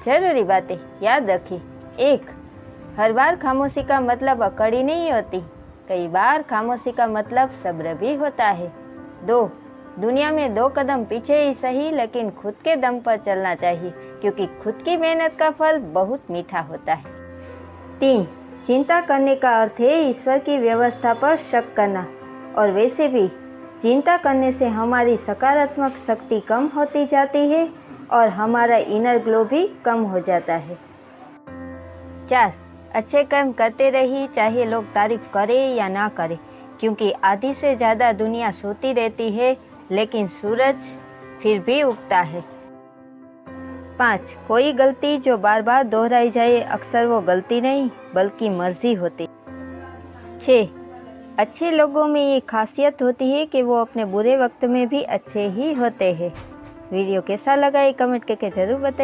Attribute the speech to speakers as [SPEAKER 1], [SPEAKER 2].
[SPEAKER 1] जरूरी बातें याद रखिए। 1. हर बार खामोशी का मतलब अकड़ी नहीं होती, कई बार खामोशी का मतलब सब्र भी होता है। 2. दुनिया में 2 कदम पीछे ही सही लेकिन खुद के दम पर चलना चाहिए, क्योंकि खुद की मेहनत का फल बहुत मीठा होता है। 3. चिंता करने का अर्थ है ईश्वर की व्यवस्था पर शक करना, और वैसे भी चिंता करने से हमारी सकारात्मक शक्ति कम होती जाती है और हमारा इनर ग्लो भी कम हो जाता है। 4. अच्छे कर्म करते रहिए, चाहे लोग तारीफ करें या ना करें, क्योंकि आधी से ज़्यादा दुनिया सोती रहती है लेकिन सूरज फिर भी उगता है। 5. कोई गलती जो बार बार दोहराई जाए अक्सर वो गलती नहीं बल्कि मर्जी होती। 6. अच्छे लोगों में ये खासियत होती है कि वो अपने बुरे वक्त में भी अच्छे ही होते हैं। वीडियो कैसा लगा ये कमेंट करके ज़रूर बताइए।